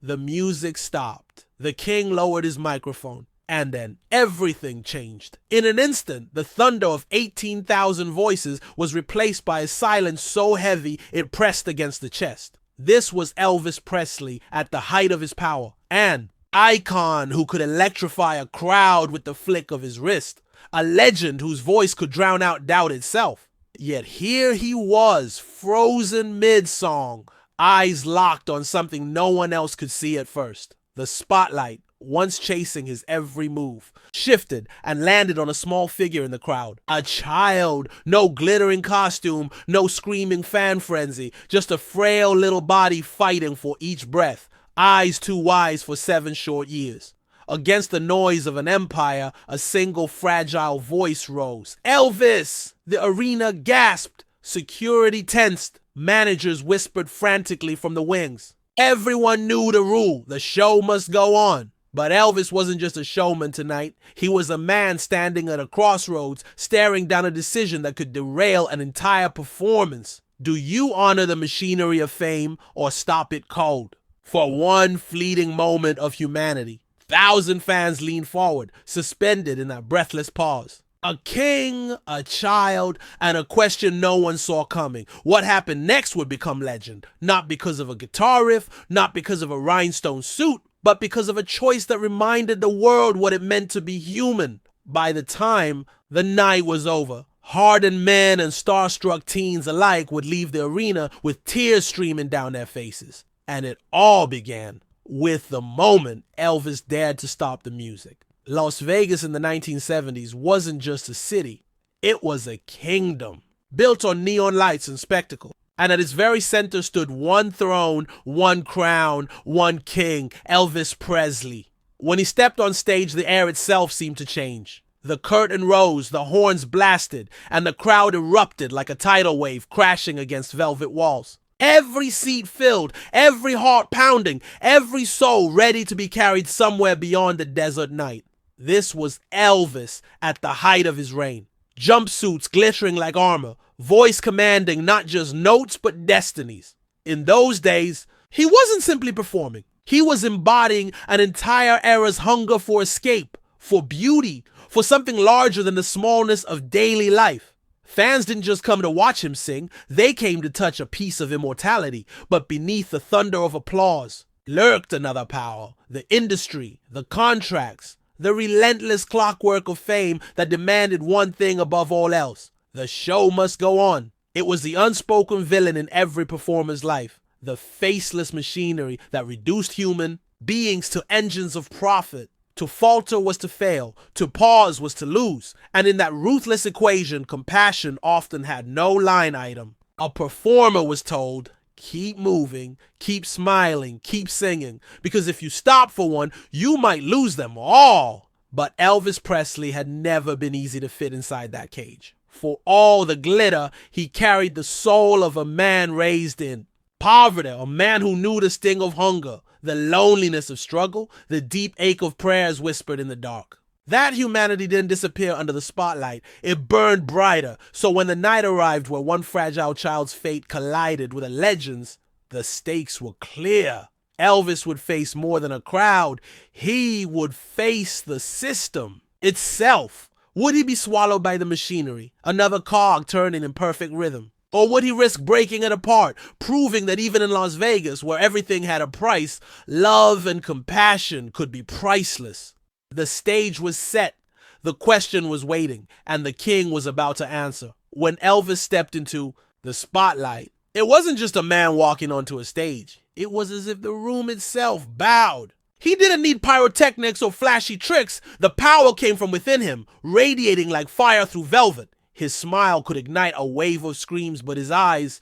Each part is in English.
The music stopped. The king lowered his microphone. And then everything changed. In an instant, the thunder of 18,000 voices was replaced by a silence so heavy it pressed against the chest. This was Elvis Presley at the height of his power. An icon who could electrify a crowd with the flick of his wrist. A legend whose voice could drown out doubt itself. Yet here he was, frozen mid-song, eyes locked on something no one else could see at first. The spotlight, once chasing his every move, shifted and landed on a small figure in the crowd. A child, no glittering costume, no screaming fan frenzy, just a frail little body fighting for each breath, eyes too wise for 7 short years. Against the noise of an empire, a single fragile voice rose. Elvis! The arena gasped. Security tensed. Managers whispered frantically from the wings. Everyone knew the rule. The show must go on. But Elvis wasn't just a showman tonight. He was a man standing at a crossroads, staring down a decision that could derail an entire performance. Do you honor the machinery of fame or stop it cold? For one fleeting moment of humanity, 1,000 fans leaned forward, suspended in that breathless pause. A king, a child, and a question no one saw coming. What happened next would become legend, not because of a guitar riff, not because of a rhinestone suit, but because of a choice that reminded the world what it meant to be human. By the time the night was over, hardened men and starstruck teens alike would leave the arena with tears streaming down their faces. And it all began with the moment Elvis dared to stop the music. Las Vegas in the 1970s wasn't just a city, it was a kingdom, built on neon lights and spectacle. And at its very center stood one throne, one crown, one king, Elvis Presley. When he stepped on stage, the air itself seemed to change. The curtain rose, the horns blasted, and the crowd erupted like a tidal wave crashing against velvet walls. Every seat filled, every heart pounding, every soul ready to be carried somewhere beyond the desert night. This was Elvis at the height of his reign. Jumpsuits glittering like armor, voice commanding not just notes but destinies. In those days, he wasn't simply performing. He was embodying an entire era's hunger for escape, for beauty, for something larger than the smallness of daily life. Fans didn't just come to watch him sing, they came to touch a piece of immortality, but beneath the thunder of applause lurked another power, the industry, the contracts, the relentless clockwork of fame that demanded one thing above all else. The show must go on. It was the unspoken villain in every performer's life, the faceless machinery that reduced human beings to engines of profit. To falter was to fail, to pause was to lose, and in that ruthless equation, compassion often had no line item. A performer was told, keep moving, keep smiling, keep singing, because if you stop for one, you might lose them all. But Elvis Presley had never been easy to fit inside that cage. For all the glitter, he carried the soul of a man raised in poverty, a man who knew the sting of hunger, the loneliness of struggle, the deep ache of prayers whispered in the dark. That humanity didn't disappear under the spotlight. It burned brighter. So when the night arrived where one fragile child's fate collided with a legend's, the stakes were clear. Elvis would face more than a crowd. He would face the system itself. Would he be swallowed by the machinery, another cog turning in perfect rhythm? Or would he risk breaking it apart, proving that even in Las Vegas, where everything had a price, love and compassion could be priceless? The stage was set, the question was waiting, and the king was about to answer. When Elvis stepped into the spotlight, it wasn't just a man walking onto a stage. It was as if the room itself bowed. He didn't need pyrotechnics or flashy tricks. The power came from within him, radiating like fire through velvet. His smile could ignite a wave of screams, but his eyes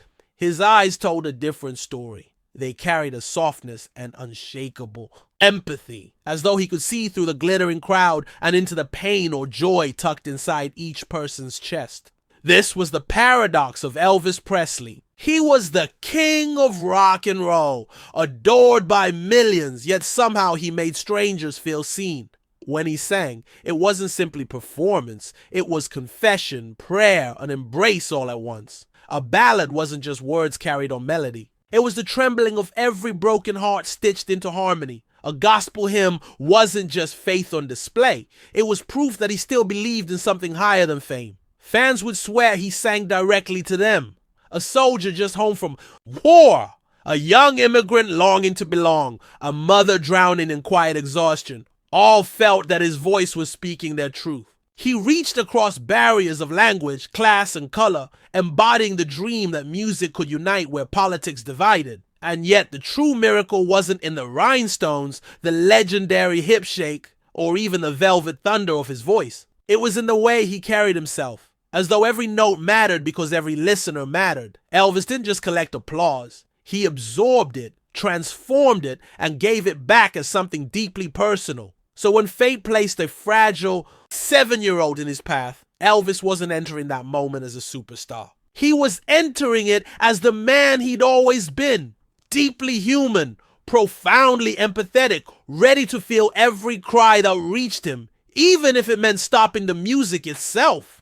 told a different story. They carried a softness and unshakable empathy, as though he could see through the glittering crowd and into the pain or joy tucked inside each person's chest. This was the paradox of Elvis Presley. He was the king of rock and roll, adored by millions, yet somehow he made strangers feel seen. When he sang, it wasn't simply performance, it was confession, prayer, an embrace all at once. A ballad wasn't just words carried on melody. It was the trembling of every broken heart stitched into harmony. A gospel hymn wasn't just faith on display. It was proof that he still believed in something higher than fame. Fans would swear he sang directly to them. A soldier just home from war, a young immigrant longing to belong, a mother drowning in quiet exhaustion. All felt that his voice was speaking their truth. He reached across barriers of language, class, and color, embodying the dream that music could unite where politics divided. And yet the true miracle wasn't in the rhinestones, the legendary hip shake, or even the velvet thunder of his voice. It was in the way he carried himself, as though every note mattered because every listener mattered. Elvis didn't just collect applause. He absorbed it, transformed it, and gave it back as something deeply personal. So when fate placed a fragile 7-year-old in his path, Elvis wasn't entering that moment as a superstar. He was entering it as the man he'd always been, deeply human, profoundly empathetic, ready to feel every cry that reached him, even if it meant stopping the music itself.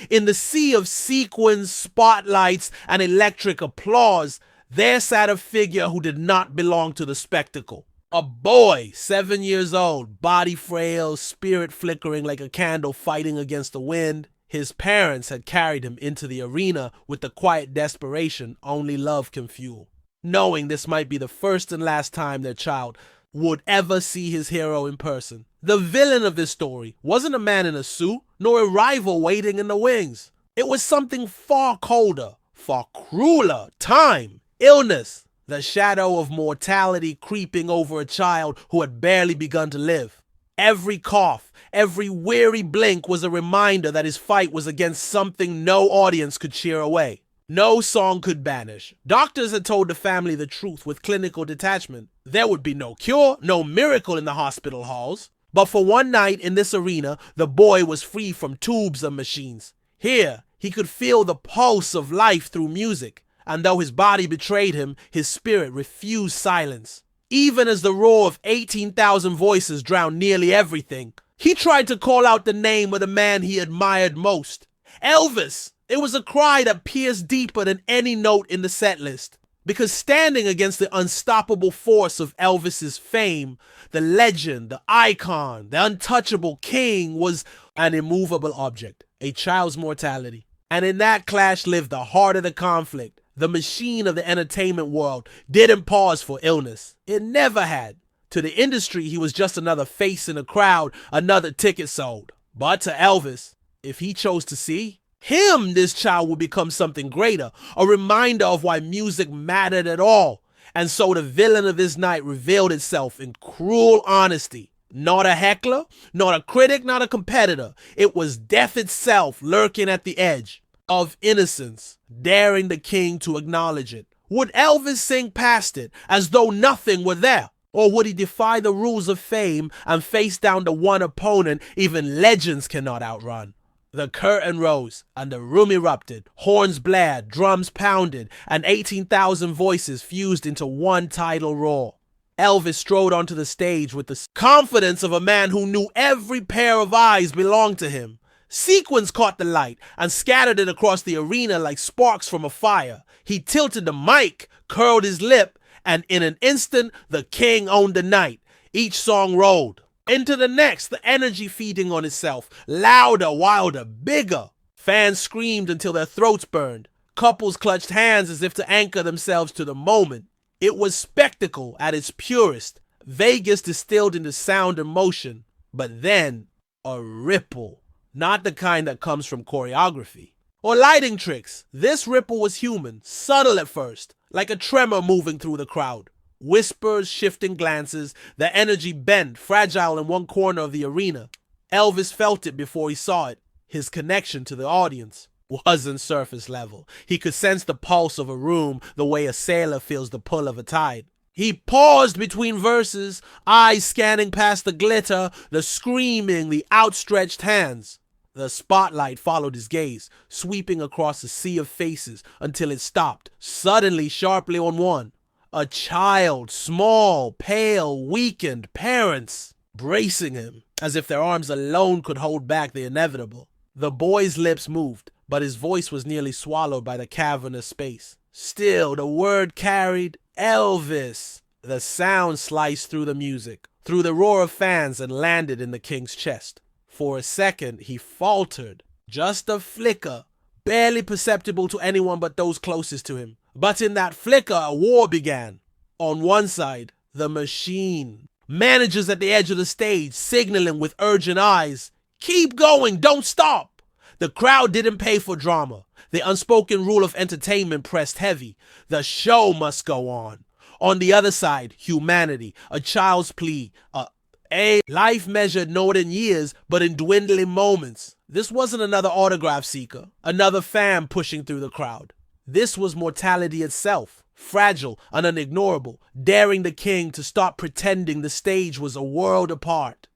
In the sea of sequins, spotlights, and electric applause, there sat a figure who did not belong to the spectacle. A boy, 7 years old, body frail, spirit flickering like a candle fighting against the wind. His parents had carried him into the arena with the quiet desperation only love can fuel, knowing this might be the first and last time their child would ever see his hero in person. The villain of this story wasn't a man in a suit, nor a rival waiting in the wings. It was something far colder, far crueler: time, illness, the shadow of mortality creeping over a child who had barely begun to live. Every cough, every weary blink was a reminder that his fight was against something no audience could cheer away. No song could banish. Doctors had told the family the truth with clinical detachment. There would be no cure, no miracle in the hospital halls. But for one night in this arena, the boy was free from tubes and machines. Here, he could feel the pulse of life through music. And though his body betrayed him, his spirit refused silence. Even as the roar of 18,000 voices drowned nearly everything, he tried to call out the name of the man he admired most. Elvis! It was a cry that pierced deeper than any note in the set list. Because standing against the unstoppable force of Elvis's fame, the legend, the icon, the untouchable king was an immovable object, a child's mortality. And in that clash lived the heart of the conflict. The machine of the entertainment world didn't pause for illness. It never had. To the industry, he was just another face in a crowd, another ticket sold. But to Elvis, if he chose to see him, this child would become something greater, a reminder of why music mattered at all. And so the villain of this night revealed itself in cruel honesty. Not a heckler, not a critic, not a competitor. It was death itself lurking at the edge of innocence, daring the king to acknowledge it. Would Elvis sing past it as though nothing were there? Or would he defy the rules of fame and face down the one opponent even legends cannot outrun? The curtain rose and the room erupted. Horns blared, drums pounded, and 18,000 voices fused into one tidal roar. Elvis strode onto the stage with the confidence of a man who knew every pair of eyes belonged to him. Sequins caught the light and scattered it across the arena like sparks from a fire. He tilted the mic, curled his lip, and in an instant, the king owned the night. Each song rolled into the next, the energy feeding on itself, louder, wilder, bigger. Fans screamed until their throats burned. Couples clutched hands as if to anchor themselves to the moment. It was spectacle at its purest, Vegas distilled into sound and motion, but then a ripple. Not the kind that comes from choreography or lighting tricks. This ripple was human, subtle at first, like a tremor moving through the crowd. Whispers, shifting glances, the energy bent, fragile in one corner of the arena. Elvis felt it before he saw it. His connection to the audience wasn't surface level. He could sense the pulse of a room the way a sailor feels the pull of a tide. He paused between verses, eyes scanning past the glitter, the screaming, the outstretched hands. The spotlight followed his gaze, sweeping across a sea of faces until it stopped, suddenly sharply on one. A child, small, pale, weakened, parents bracing him, as if their arms alone could hold back the inevitable. The boy's lips moved, but his voice was nearly swallowed by the cavernous space. Still, the word carried Elvis. The sound sliced through the music, through the roar of fans, and landed in the king's chest. For a second, he faltered. Just a flicker, barely perceptible to anyone but those closest to him. But in that flicker, a war began. On one side, the machine. Managers at the edge of the stage, signaling with urgent eyes, "Keep going, don't stop!" The crowd didn't pay for drama. The unspoken rule of entertainment pressed heavy. The show must go on. On the other side, humanity, a child's plea, a life measured not in years, but in dwindling moments. This wasn't another autograph seeker, another fan pushing through the crowd. This was mortality itself, fragile and unignorable, daring the king to stop pretending the stage was a world apart.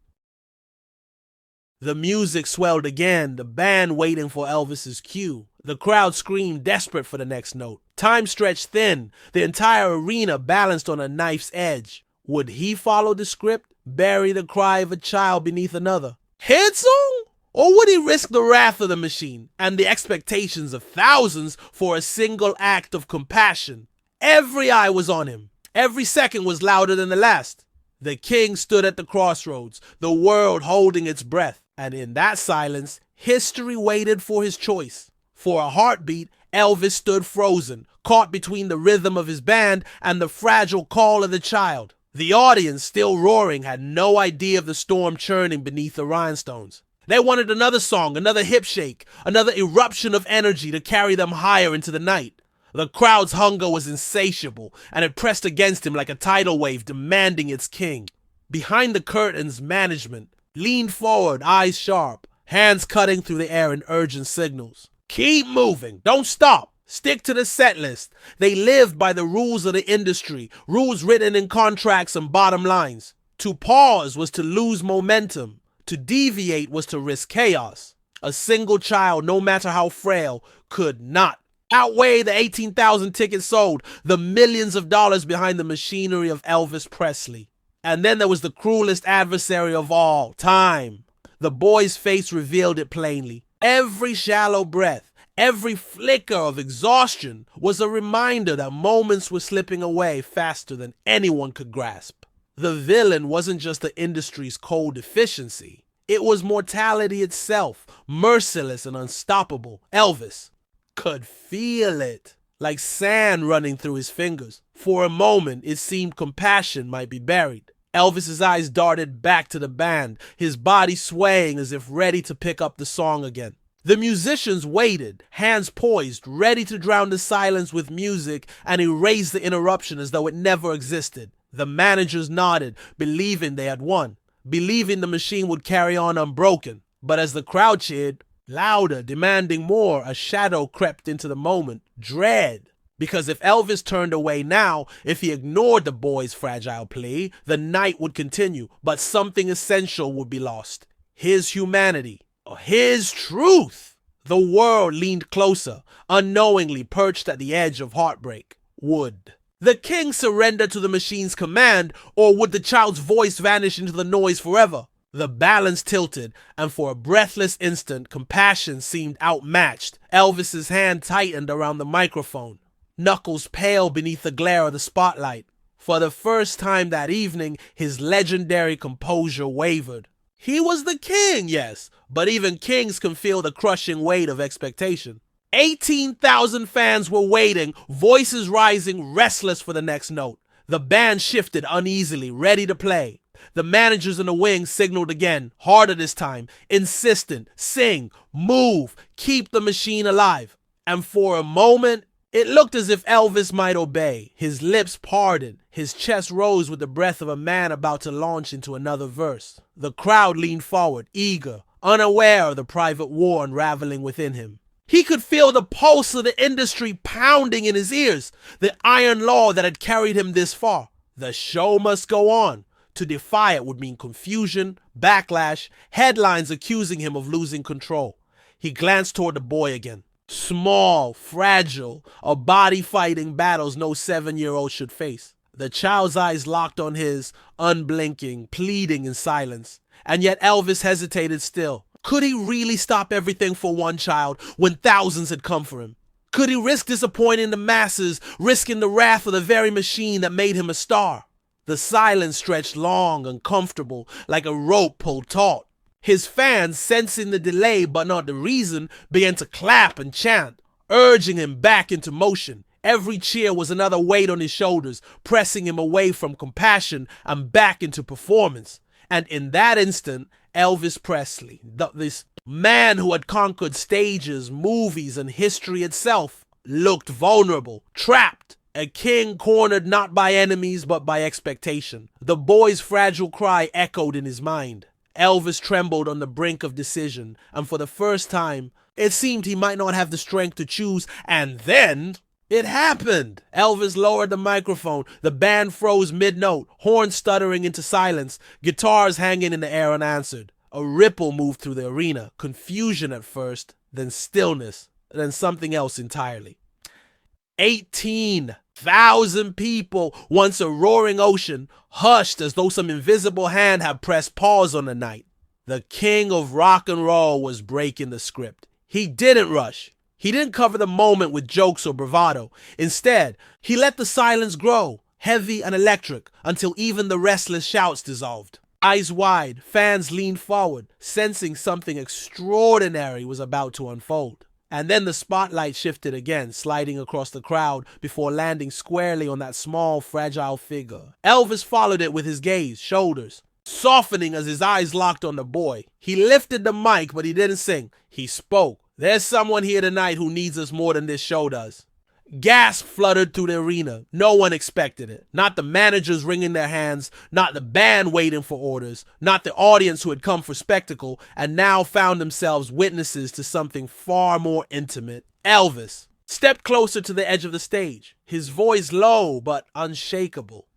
The music swelled again, the band waiting for Elvis's cue. The crowd screamed, desperate for the next note. Time stretched thin, the entire arena balanced on a knife's edge. Would he follow the script, bury the cry of a child beneath another? Hit song? Or would he risk the wrath of the machine and the expectations of thousands for a single act of compassion? Every eye was on him. Every second was louder than the last. The king stood at the crossroads, the world holding its breath. And in that silence, history waited for his choice. For a heartbeat, Elvis stood frozen, caught between the rhythm of his band and the fragile call of the child. The audience, still roaring, had no idea of the storm churning beneath the rhinestones. They wanted another song, another hip shake, another eruption of energy to carry them higher into the night. The crowd's hunger was insatiable, and it pressed against him like a tidal wave demanding its king. Behind the curtains, management leaned forward, eyes sharp, hands cutting through the air in urgent signals. Keep moving, don't stop, stick to the set list. They lived by the rules of the industry, rules written in contracts and bottom lines. To pause was to lose momentum. To deviate was to risk chaos. A single child, no matter how frail, could not outweigh the 18,000 tickets sold, the millions of dollars behind the machinery of Elvis Presley. And then there was the cruelest adversary of all, time. The boy's face revealed it plainly. Every shallow breath, every flicker of exhaustion was a reminder that moments were slipping away faster than anyone could grasp. The villain wasn't just the industry's cold efficiency. It was mortality itself, merciless and unstoppable. Elvis could feel it, like sand running through his fingers. For a moment, it seemed compassion might be buried. Elvis's eyes darted back to the band, his body swaying as if ready to pick up the song again. The musicians waited, hands poised, ready to drown the silence with music and erase the interruption as though it never existed. The managers nodded, believing they had won, believing the machine would carry on unbroken. But as the crowd cheered, louder, demanding more, a shadow crept into the moment, dread. Because if Elvis turned away now, if he ignored the boy's fragile plea, the night would continue, but something essential would be lost. His humanity, his truth. The world leaned closer, unknowingly perched at the edge of heartbreak. Would the king surrender to the machine's command, or would the child's voice vanish into the noise forever? The balance tilted, and for a breathless instant, compassion seemed outmatched. Elvis's hand tightened around the microphone, knuckles pale beneath the glare of the spotlight. For the first time that evening, his legendary composure wavered. He was the king, yes, but even kings can feel the crushing weight of expectation. 18,000 fans were waiting, voices rising, restless for the next note. The band shifted uneasily, ready to play. The managers in the wings signaled again, harder this time, insistent, sing, move, keep the machine alive. And for a moment, it looked as if Elvis might obey. His lips parted, his chest rose with the breath of a man about to launch into another verse. The crowd leaned forward, eager, unaware of the private war unraveling within him. He could feel the pulse of the industry pounding in his ears, the iron law that had carried him this far. The show must go on. To defy it would mean confusion, backlash, headlines accusing him of losing control. He glanced toward the boy again. Small, fragile, a body fighting battles no 7-year-old should face. The child's eyes locked on his, unblinking, pleading in silence. And yet Elvis hesitated still. Could he really stop everything for one child when thousands had come for him? Could he risk disappointing the masses, risking the wrath of the very machine that made him a star? The silence stretched long, uncomfortable, like a rope pulled taut. His fans, sensing the delay but not the reason, began to clap and chant, urging him back into motion. Every cheer was another weight on his shoulders, pressing him away from compassion and back into performance. And in that instant, Elvis Presley, this man who had conquered stages, movies, and history itself, looked vulnerable, trapped. A king cornered not by enemies but by expectation. The boy's fragile cry echoed in his mind. Elvis trembled on the brink of decision, and for the first time, it seemed he might not have the strength to choose, and then it happened. Elvis lowered the microphone. The band froze mid-note, horns stuttering into silence, guitars hanging in the air unanswered. A ripple moved through the arena, confusion at first, then stillness, then something else entirely. 18,000 people, once a roaring ocean, hushed as though some invisible hand had pressed pause on the night. The king of rock and roll was breaking the script. He didn't rush. He didn't cover the moment with jokes or bravado. Instead, he let the silence grow, heavy and electric, until even the restless shouts dissolved. Eyes wide, fans leaned forward, sensing something extraordinary was about to unfold. And then the spotlight shifted again, sliding across the crowd before landing squarely on that small, fragile figure. Elvis followed it with his gaze, shoulders softening as his eyes locked on the boy. He lifted the mic, but he didn't sing. He spoke. There's someone here tonight who needs us more than this show does. Gasp fluttered through the arena. No one expected it. Not the managers wringing their hands, not the band waiting for orders, not the audience who had come for spectacle and now found themselves witnesses to something far more intimate. Elvis stepped closer to the edge of the stage, his voice low but unshakable.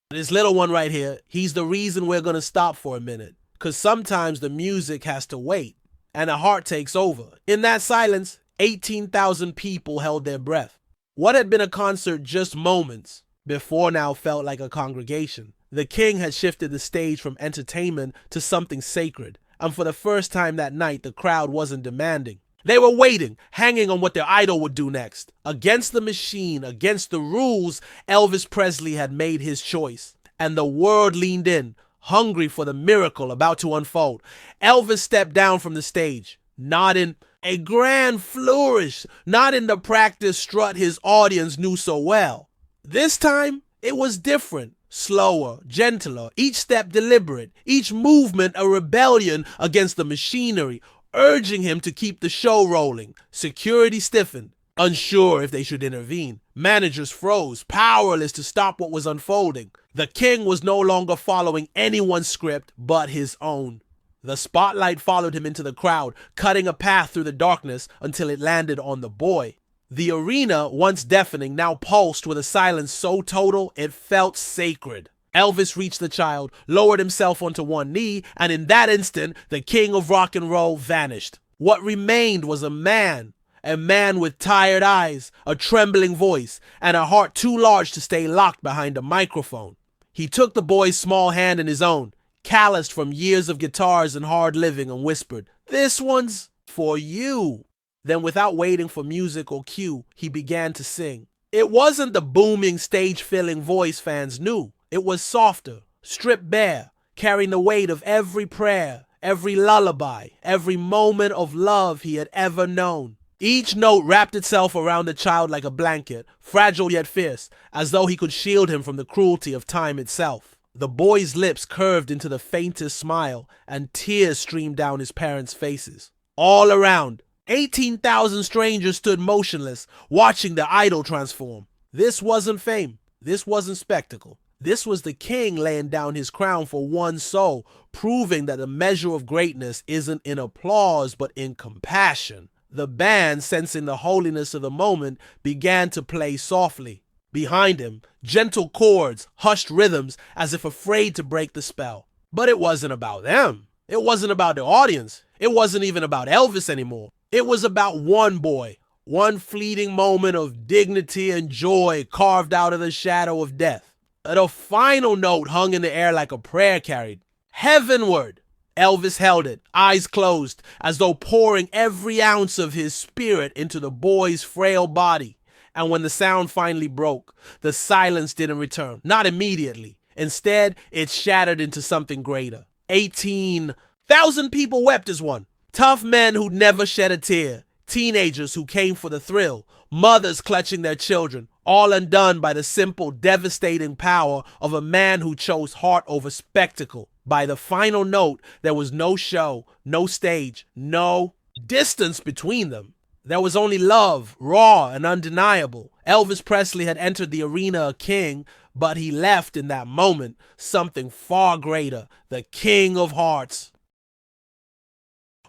This little one right here, he's the reason we're going to stop for a minute, because sometimes the music has to wait and a heart takes over. In that silence, 18,000 people held their breath. What had been a concert just moments before now felt like a congregation. The king had shifted the stage from entertainment to something sacred, and for the first time that night, the crowd wasn't demanding. They were waiting, hanging on what their idol would do next. Against the machine, against the rules, Elvis Presley had made his choice, and the world leaned in, hungry for the miracle about to unfold. Elvis stepped down from the stage, not in a grand flourish, not in the practice strut his audience knew so well. This time, it was different, slower, gentler, each step deliberate, each movement a rebellion against the machinery, urging him to keep the show rolling. Security stiffened, unsure if they should intervene. Managers froze, powerless to stop what was unfolding. The king was no longer following anyone's script but his own. The spotlight followed him into the crowd, cutting a path through the darkness until it landed on the boy. The arena, once deafening, now pulsed with a silence so total it felt sacred. Elvis reached the child, lowered himself onto one knee, and in that instant, the king of rock and roll vanished. What remained was a man with tired eyes, a trembling voice, and a heart too large to stay locked behind a microphone. He took the boy's small hand in his own, calloused from years of guitars and hard living, and whispered, "This one's for you." Then, without waiting for music or cue, he began to sing. It wasn't the booming, stage-filling voice fans knew. It was softer, stripped bare, carrying the weight of every prayer, every lullaby, every moment of love he had ever known. Each note wrapped itself around the child like a blanket, fragile yet fierce, as though he could shield him from the cruelty of time itself. The boy's lips curved into the faintest smile, and tears streamed down his parents' faces. All around, 18,000 strangers stood motionless, watching their idol transform. This wasn't fame. This wasn't spectacle. This was the king laying down his crown for one soul, proving that the measure of greatness isn't in applause but in compassion. The band, sensing the holiness of the moment, began to play softly. Behind him, gentle chords, hushed rhythms, as if afraid to break the spell. But it wasn't about them. It wasn't about the audience. It wasn't even about Elvis anymore. It was about one boy, one fleeting moment of dignity and joy carved out of the shadow of death. The final note hung in the air like a prayer carried heavenward. Elvis held it, eyes closed, as though pouring every ounce of his spirit into the boy's frail body. And when the sound finally broke, the silence didn't return. Not immediately. Instead, it shattered into something greater. 18,000 people wept as one. Tough men who'd never shed a tear. Teenagers who came for the thrill. Mothers clutching their children. All undone by the simple, devastating power of a man who chose heart over spectacle. By the final note, there was no show, no stage, no distance between them. There was only love, raw and undeniable. Elvis Presley had entered the arena a king, but he left in that moment something far greater, the King of Hearts.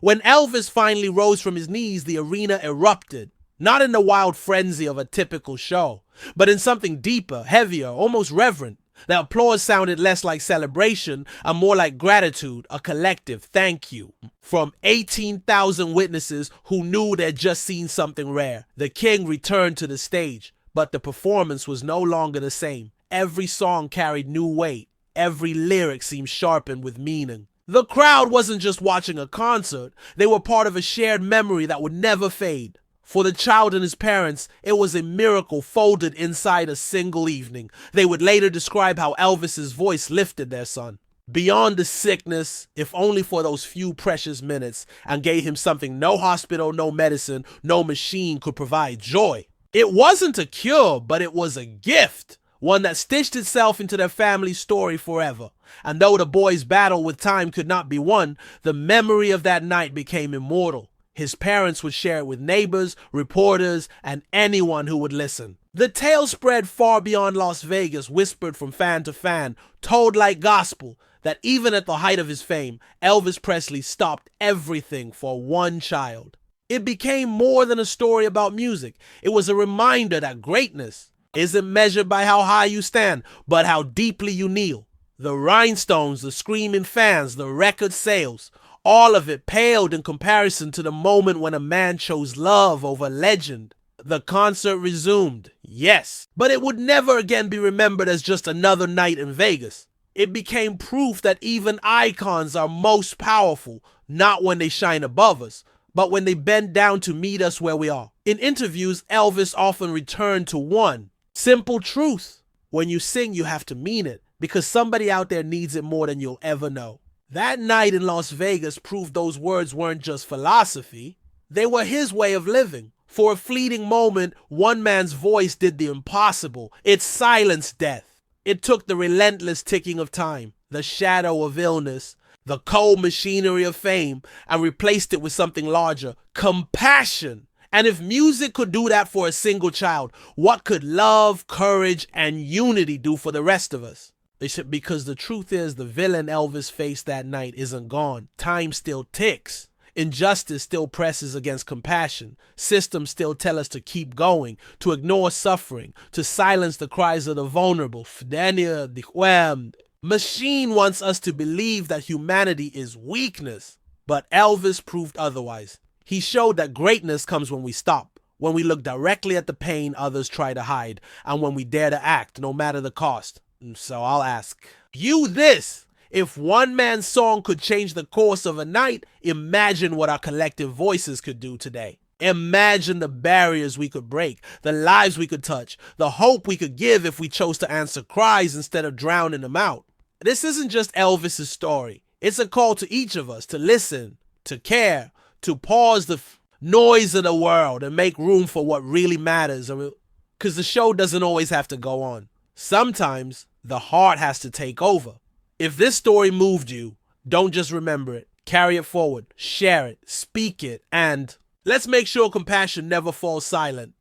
When Elvis finally rose from his knees, the arena erupted. Not in the wild frenzy of a typical show, but in something deeper, heavier, almost reverent. The applause sounded less like celebration and more like gratitude, a collective thank you. From 18,000 witnesses who knew they'd just seen something rare. The king returned to the stage, but the performance was no longer the same. Every song carried new weight. Every lyric seemed sharpened with meaning. The crowd wasn't just watching a concert, they were part of a shared memory that would never fade. For the child and his parents, it was a miracle folded inside a single evening. They would later describe how Elvis's voice lifted their son beyond the sickness, if only for those few precious minutes, and gave him something no hospital, no medicine, no machine could provide: joy. It wasn't a cure, but it was a gift, one that stitched itself into their family's story forever. And though the boy's battle with time could not be won, the memory of that night became immortal. His parents would share it with neighbors, reporters, and anyone who would listen. The tale spread far beyond Las Vegas, whispered from fan to fan, told like gospel, that even at the height of his fame, Elvis Presley stopped everything for one child. It became more than a story about music. It was a reminder that greatness isn't measured by how high you stand, but how deeply you kneel. The rhinestones, the screaming fans, the record sales, all of it paled in comparison to the moment when a man chose love over legend. The concert resumed, yes, but it would never again be remembered as just another night in Vegas. It became proof that even icons are most powerful, not when they shine above us, but when they bend down to meet us where we are. In interviews, Elvis often returned to one simple truth: when you sing, you have to mean it, because somebody out there needs it more than you'll ever know. That night in Las Vegas proved those words weren't just philosophy, they were his way of living. For a fleeting moment, one man's voice did the impossible. It silenced death. It took the relentless ticking of time, the shadow of illness, the cold machinery of fame, and replaced it with something larger: compassion. And if music could do that for a single child, what could love, courage, and unity do for the rest of us? Because the truth is, the villain Elvis faced that night isn't gone. Time still ticks. Injustice still presses against compassion. Systems still tell us to keep going, to ignore suffering, to silence the cries of the vulnerable. Machine wants us to believe that humanity is weakness. But Elvis proved otherwise. He showed that greatness comes when we stop, when we look directly at the pain others try to hide, and when we dare to act, no matter the cost. So I'll ask you this: if one man's song could change the course of a night, imagine what our collective voices could do today. Imagine the barriers we could break, the lives we could touch, the hope we could give if we chose to answer cries instead of drowning them out. This isn't just Elvis's story. It's a call to each of us to listen, to care, to pause the noise of the world and make room for what really matters. Because the show doesn't always have to go on. Sometimes the heart has to take over. If this story moved you, don't just remember it. Carry it forward, share it, speak it, and let's make sure compassion never falls silent.